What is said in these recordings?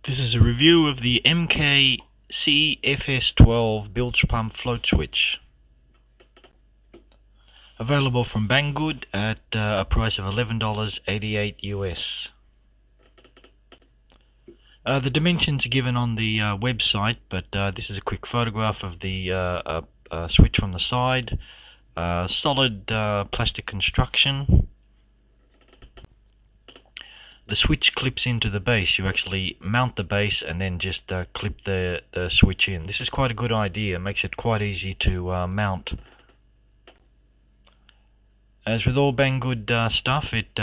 This is a review of the MK-CFS 12 bilge pump float switch. Available from Banggood at a price of $11.88 US. The dimensions are given on the website, but this is a quick photograph of the switch from the side. Solid plastic construction. The switch clips into the base. You actually mount the base and then just clip the switch in. This is quite a good idea. It makes it quite easy to mount. As with all Banggood stuff, it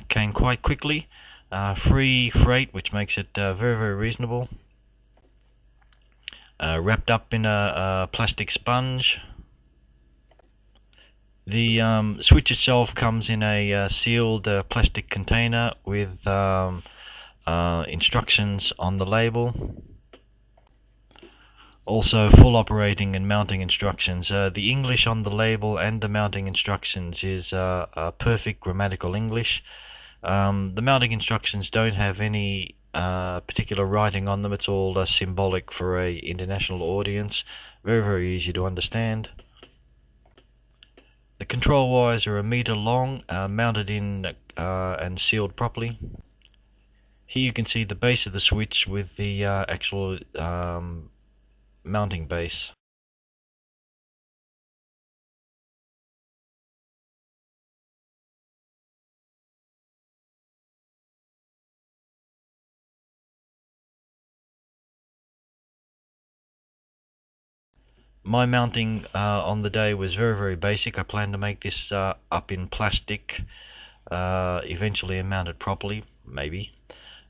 came quite quickly. Free freight, which makes it very reasonable. Wrapped up in a plastic sponge. The switch itself comes in a sealed plastic container with instructions on the label. Also full operating and mounting instructions. The English on the label and the mounting instructions is perfect grammatical English. The mounting instructions don't have any particular writing on them. It's all symbolic for a international audience. Very easy to understand. The control wires are 1 meter long, mounted in and sealed properly. Here you can see the base of the switch with the actual mounting base. My mounting on the day was very basic. I plan to make this up in plastic, eventually and mount it properly, maybe.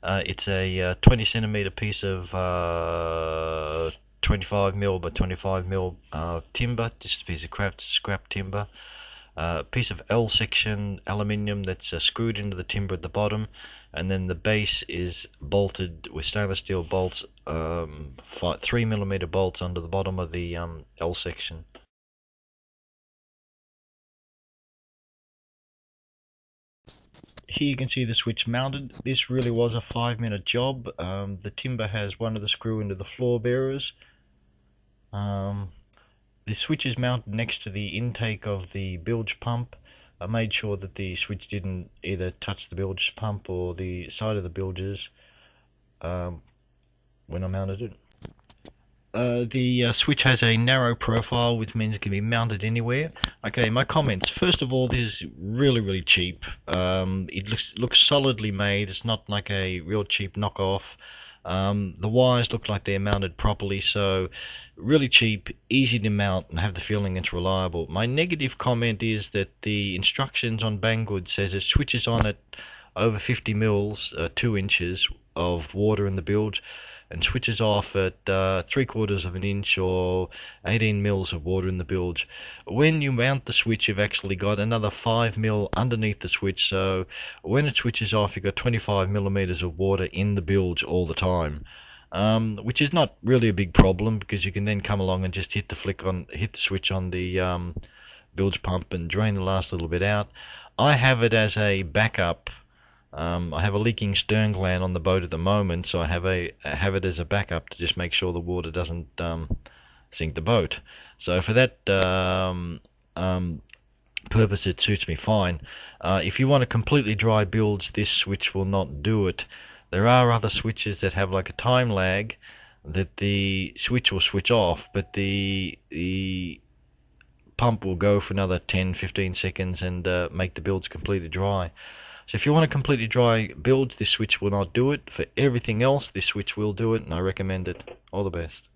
It's a 20 centimeter piece of 25mm by 25mm timber, just a piece of scrap timber. A piece of L section aluminium that's screwed into the timber at the bottom, and then the base is bolted with stainless steel bolts, 3mm bolts under the bottom of the L section. Here you can see the switch mounted. This really was a 5-minute job. The timber has one of the screw into the floor bearers. The switch is mounted next to the intake of the bilge pump. I made sure that the switch didn't either touch the bilge pump or the side of the bilges when I mounted it. The switch has a narrow profile, which means it can be mounted anywhere. Okay, my comments. First of all, this is really cheap. It looks solidly made. It's not like a real cheap knockoff. The wires look like they're mounted properly, so really cheap, easy to mount, and have the feeling it's reliable. My negative comment is that the instructions on Banggood says it switches on at over 50 mils, 2 inches of water in the bilge, and switches off at 3/4 of an inch or 18 mils of water in the bilge. When you mount the switch, you've actually got another 5 mil underneath the switch, so when it switches off, you've got 25 millimeters of water in the bilge all the time, which is not really a big problem, because you can then come along and just hit the switch on the bilge pump and drain the last little bit out. I have it as a backup. I have a leaking stern gland on the boat at the moment, so I have it as a backup to just make sure the water doesn't sink the boat. So for that purpose, it suits me fine. If you want a completely dry bilge, this switch will not do it. There are other switches that have like a time lag that the switch will switch off, but the pump will go for another 10-15 seconds and make the bilge completely dry. So if you want a completely dry bilge, this switch will not do it. For everything else, this switch will do it, and I recommend it. All the best.